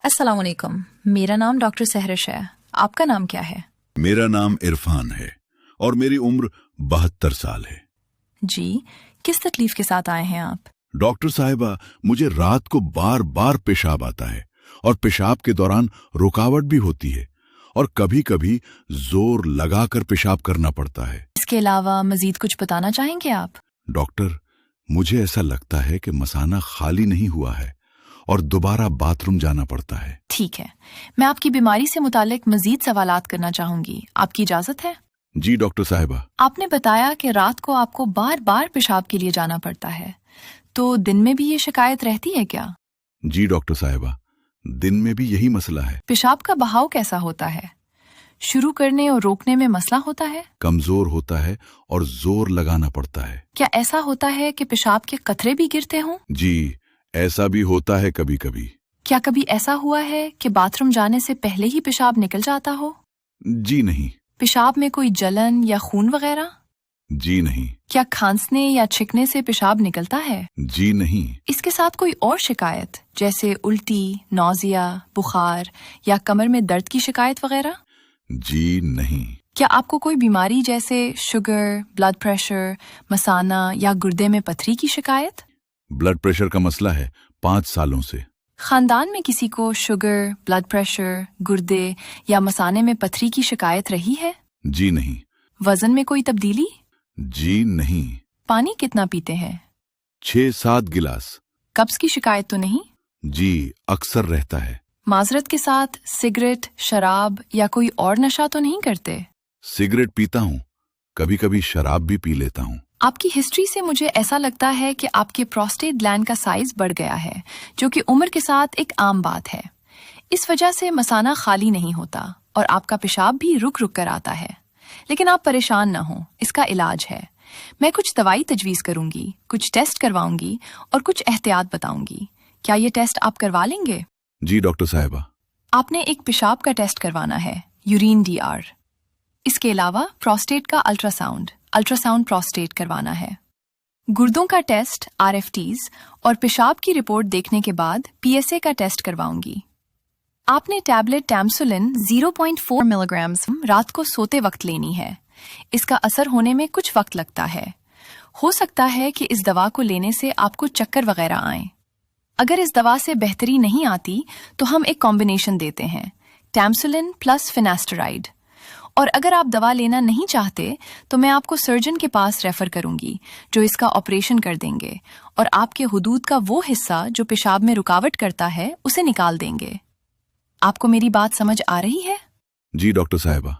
अस्सलाम वालेकुम। मेरा नाम डॉक्टर सहरश है। आपका नाम क्या है? मेरा नाम इरफान है और मेरी उम्र 72 साल है। जी, किस तकलीफ के साथ आए हैं आप? डॉक्टर साहिबा, मुझे रात को बार बार पेशाब आता है और पेशाब के दौरान रुकावट भी होती है और कभी कभी जोर लगाकर पेशाब करना पड़ता है। इसके अलावा मजीद कुछ बताना चाहेंगे आप? डॉक्टर, मुझे ऐसा लगता है कि मसाना खाली नहीं हुआ है और दोबारा बाथरूम जाना पड़ता है। ठीक है, मैं आपकी बीमारी से मुतालिक मजीद सवालात करना चाहूंगी। आपकी इजाजत है? जी डॉक्टर साहिबा। आपने बताया कि रात को आपको बार बार पेशाब के लिए जाना पड़ता है, तो दिन में भी ये शिकायत रहती है क्या? जी डॉक्टर साहिबा, दिन में भी यही मसला है। पेशाब का बहाव कैसा होता है? शुरू करने और रोकने में मसला होता है? कमजोर होता है और जोर लगाना पड़ता है। क्या ऐसा होता है कि पेशाब के कतरे भी गिरते हों? जी, ऐसा भी होता है कभी कभी। क्या कभी ऐसा हुआ है कि बाथरूम जाने से पहले ही पेशाब निकल जाता हो? जी नहीं। पेशाब में कोई जलन या खून वगैरह? जी नहीं। क्या खांसने या छिकने से पेशाब निकलता है? जी नहीं। इसके साथ कोई और शिकायत जैसे उल्टी, नौजिया, बुखार या कमर में दर्द की शिकायत वगैरह? जी नहीं। क्या आपको कोई बीमारी जैसे शुगर, ब्लड प्रेशर, मसाना या गुर्दे में पथरी की शिकायत? ब्लड प्रेशर का मसला है 5 सालों से। खानदान में किसी को शुगर, ब्लड प्रेशर, गुर्दे या मसाने में पथरी की शिकायत रही है? जी नहीं। वजन में कोई तब्दीली? जी नहीं। पानी कितना पीते हैं? 6-7 गिलास। कब्ज की शिकायत तो नहीं? जी, अक्सर रहता है। माजरत के साथ सिगरेट, शराब या कोई और नशा तो नहीं करते? सिगरेट पीता हूँ, कभी कभी शराब भी पी लेता हूँ। आपकी हिस्ट्री से मुझे ऐसा लगता है कि आपके प्रोस्टेट ग्लैंड का साइज बढ़ गया है, जो कि उम्र के साथ एक आम बात है। इस वजह से मसाना खाली नहीं होता और आपका पेशाब भी रुक रुक कर आता है। लेकिन आप परेशान न हो, इसका इलाज है। मैं कुछ दवाई तजवीज़ करूंगी, कुछ टेस्ट करवाऊंगी और कुछ एहतियात बताऊंगी। क्या ये टेस्ट आप करवा लेंगे? जी डॉक्टर साहिबा। आपने एक पेशाब का टेस्ट करवाना है, यूरिन DR। इसके अलावा प्रोस्टेट का अल्ट्रासाउंड प्रोस्टेट करवाना है। गुर्दों का टेस्ट RFTs और पेशाब की रिपोर्ट देखने के बाद PSA का टेस्ट करवाऊंगी। आपने टैबलेट टैम्सुलिन 0.4 मिलीग्राम रात को सोते वक्त लेनी है। इसका असर होने में कुछ वक्त लगता है। हो सकता है कि इस दवा को लेने से आपको चक्कर वगैरह आए। अगर इस दवा से बेहतरी नहीं आती तो हम एक कॉम्बिनेशन देते हैं, टैम्सुलिन प्लस फिनास्टेराइड। और अगर आप दवा लेना नहीं चाहते तो मैं आपको सर्जन के पास रेफर करूंगी, जो इसका ऑपरेशन कर देंगे और आपके हुदूद का वो हिस्सा जो पेशाब में रुकावट करता है उसे निकाल देंगे। आपको मेरी बात समझ आ रही है? जी डॉक्टर साहिबा।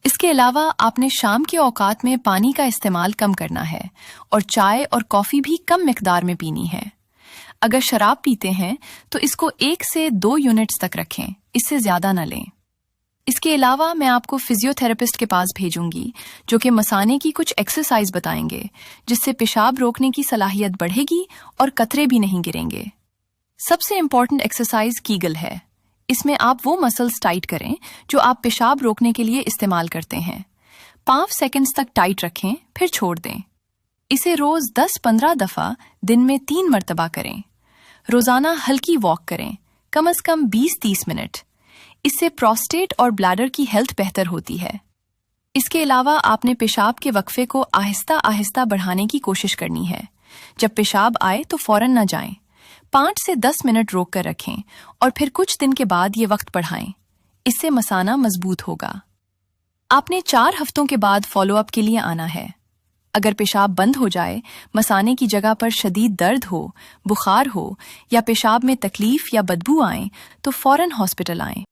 इसके अलावा आपने शाम के औकात में पानी का इस्तेमाल कम करना है और चाय और कॉफी भी कम मिकदार में पीनी है। अगर शराब पीते हैं तो इसको 1 से 2 यूनिट्स तक रखें, इससे ज्यादा न लें। इसके अलावा मैं आपको फिजियोथेरेपिस्ट के पास भेजूंगी, जो कि मसाने की कुछ एक्सरसाइज बताएंगे, जिससे पेशाब रोकने की सलाहियत बढ़ेगी और कतरे भी नहीं गिरेंगे। सबसे इम्पोर्टेंट एक्सरसाइज कीगल है। इसमें आप वो मसल्स टाइट करें जो आप पेशाब रोकने के लिए इस्तेमाल करते हैं। 5 सेकंड्स तक टाइट रखें, फिर छोड़ दें। इसे रोज 10-15 दफा दिन में 3 मरतबा करें। रोजाना हल्की वॉक करें, कम से कम 20-30 मिनट। इससे प्रोस्टेट और ब्लैडर की हेल्थ बेहतर होती है। इसके अलावा आपने पेशाब के वक्फे को आहिस्ता आहिस्ता बढ़ाने की कोशिश करनी है। जब पेशाब आए तो फौरन न जाएं। 5 से 10 मिनट रोक कर रखें और फिर कुछ दिन के बाद ये वक्त बढ़ाएं। इससे मसाना मजबूत होगा। आपने 4 हफ्तों के बाद फॉलोअप के लिए आना है। अगर पेशाब बंद हो जाए, मसाने की जगह पर शदीद दर्द हो, बुखार हो या पेशाब में तकलीफ या बदबू आए तो फौरन हॉस्पिटल आएं।